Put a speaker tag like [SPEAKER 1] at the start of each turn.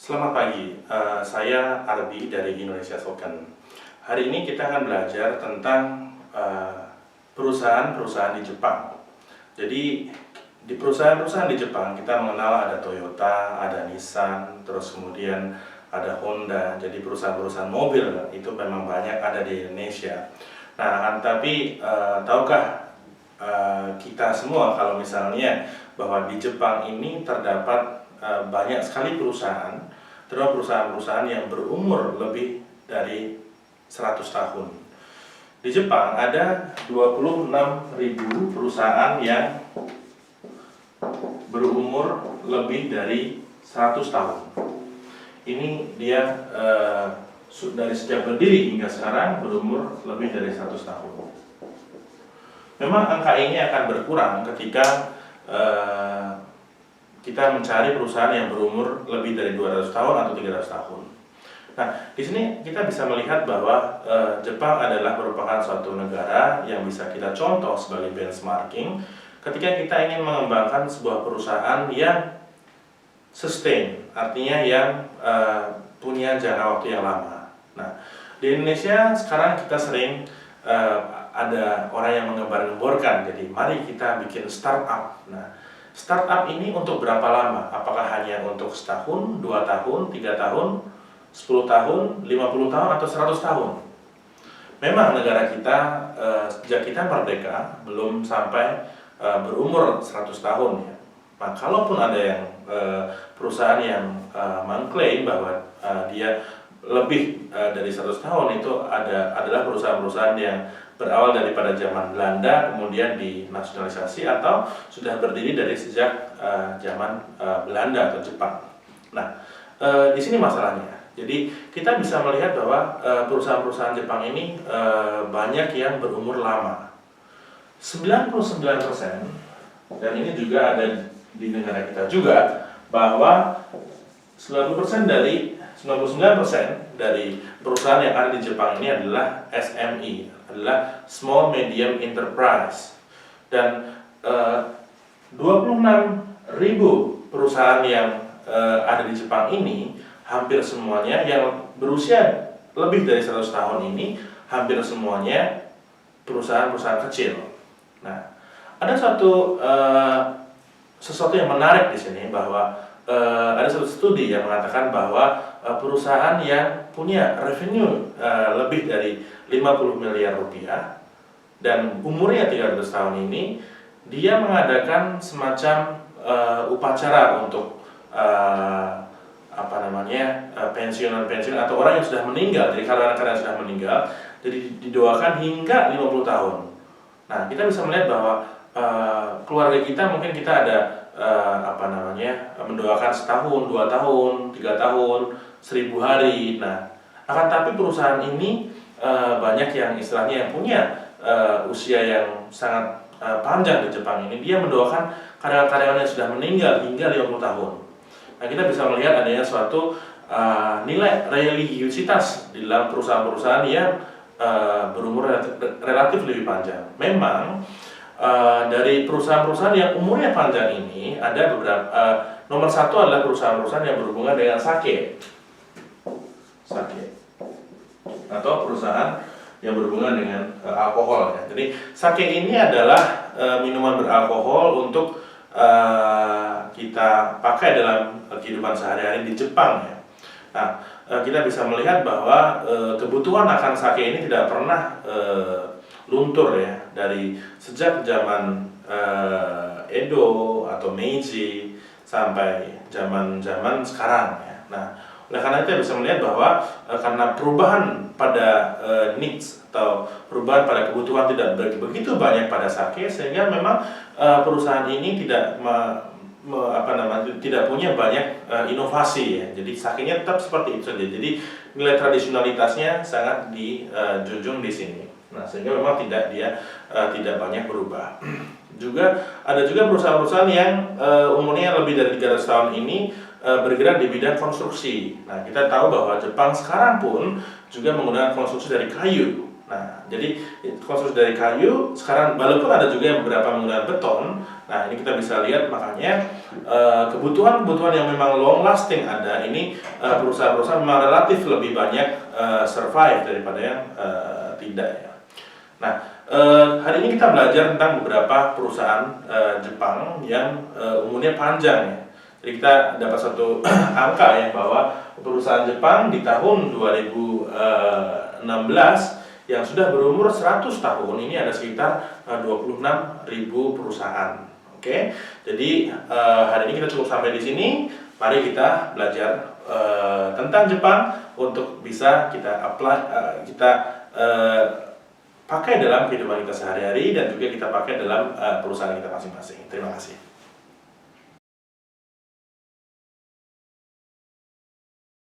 [SPEAKER 1] Selamat pagi, saya Arbi dari Indonesia Token. Hari ini kita akan belajar tentang perusahaan-perusahaan di Jepang. Jadi di perusahaan-perusahaan di Jepang kita mengenal ada Toyota, ada Nissan, terus kemudian ada Honda. Jadi perusahaan-perusahaan mobil itu memang banyak ada di Indonesia. Nah, tapi tahukah kita semua kalau misalnya bahwa di Jepang ini terdapat banyak sekali perusahaan, terutama perusahaan-perusahaan yang berumur lebih dari 100 tahun. Di Jepang ada 26.000 perusahaan yang berumur lebih dari 100 tahun. Ini dia dari sejak berdiri hingga sekarang berumur lebih dari 100 tahun. Memang angka ini akan berkurang ketika kita mencari perusahaan yang berumur lebih dari 200 tahun atau 300 tahun. Nah, di sini kita bisa melihat bahwa Jepang adalah merupakan suatu negara yang bisa kita contoh sebagai benchmarking ketika kita ingin mengembangkan sebuah perusahaan yang sustain, artinya yang punya jangka waktu yang lama. Nah, di Indonesia sekarang kita sering ada orang yang mengembar-gemborkan, jadi mari kita bikin startup. Nah, startup ini untuk berapa lama? Apakah hanya untuk setahun, 2 tahun, 3 tahun, 10 tahun, 50 tahun, atau 100 tahun? Memang negara kita sejak kita merdeka belum sampai berumur 100 tahun ya. Nah, kalaupun ada yang perusahaan yang mengklaim bahwa dia lebih dari 100 tahun, itu adalah perusahaan-perusahaan yang berawal daripada zaman Belanda kemudian dinasionalisasi atau sudah berdiri dari sejak zaman Belanda atau Jepang. Nah, di sini masalahnya. Jadi kita bisa melihat bahwa perusahaan-perusahaan Jepang ini banyak yang berumur lama. 99%, dan ini juga ada di negara kita juga, bahwa 99% dari perusahaan yang ada di Jepang ini adalah SME, adalah Small Medium Enterprise. Dan 26.000 perusahaan yang ada di Jepang ini, hampir semuanya yang berusia lebih dari 100 tahun ini, hampir semuanya perusahaan-perusahaan kecil. Nah, ada sesuatu yang menarik di sini, bahwa ada satu studi yang mengatakan bahwa perusahaan yang punya revenue lebih dari 50 miliar rupiah dan umurnya 300 tahun ini, dia mengadakan semacam upacara untuk pensiunan atau orang yang sudah meninggal, jadi karyawan-karyawan yang sudah meninggal, jadi didoakan hingga 50 tahun. Nah, kita bisa melihat bahwa keluarga kita mungkin kita ada mendoakan setahun, 2 tahun, 3 tahun, 1000 hari. Nah, akan tapi perusahaan ini banyak yang istilahnya yang punya usia yang sangat panjang di Jepang ini, dia mendoakan karyawan-karyawan yang sudah meninggal hingga 50 tahun. Nah, kita bisa melihat adanya suatu nilai religiusitas di dalam perusahaan-perusahaan yang berumur relatif lebih panjang. Memang dari perusahaan-perusahaan yang umurnya panjang ini ada beberapa. Nomor satu adalah perusahaan-perusahaan yang berhubungan dengan sake atau perusahaan yang berhubungan dengan alkohol ya. Jadi sake ini adalah minuman beralkohol untuk kita pakai dalam kehidupan sehari-hari di Jepang ya. Nah, kita bisa melihat bahwa kebutuhan akan sake ini tidak pernah luntur ya, dari sejak zaman Edo atau Meiji sampai zaman-zaman sekarang ya. Nah, oleh karena itu kita bisa melihat bahwa karena perubahan pada needs atau perubahan pada kebutuhan tidak begitu banyak pada sake, sehingga memang perusahaan ini tidak tidak punya banyak inovasi ya. Jadi sakenya tetap seperti itu saja. Jadi nilai tradisionalitasnya sangat dijunjung di sini. Nah, sehingga memang tidak banyak berubah. Ada juga perusahaan-perusahaan yang umurnya lebih dari 300 tahun ini bergerak di bidang konstruksi. Nah, kita tahu bahwa Jepang sekarang pun juga menggunakan konstruksi dari kayu. Nah, jadi konstruksi dari kayu sekarang walaupun ada juga yang beberapa menggunakan beton. Nah, ini kita bisa lihat makanya kebutuhan-kebutuhan yang memang long lasting ada ini perusahaan-perusahaan memang relatif lebih banyak survive daripada yang tidak ya. Nah, hari ini kita belajar tentang beberapa perusahaan Jepang yang umurnya panjang ya. Jadi kita dapat satu angka ya bahwa perusahaan Jepang di tahun 2016 yang sudah berumur 100 tahun ini ada sekitar 26.000 perusahaan. Oke. Jadi hari ini kita cukup sampai di sini. Mari kita belajar tentang Jepang untuk bisa kita apply pakai dalam kehidupan kita sehari-hari dan juga kita pakai dalam perusahaan kita masing-masing. Terima kasih.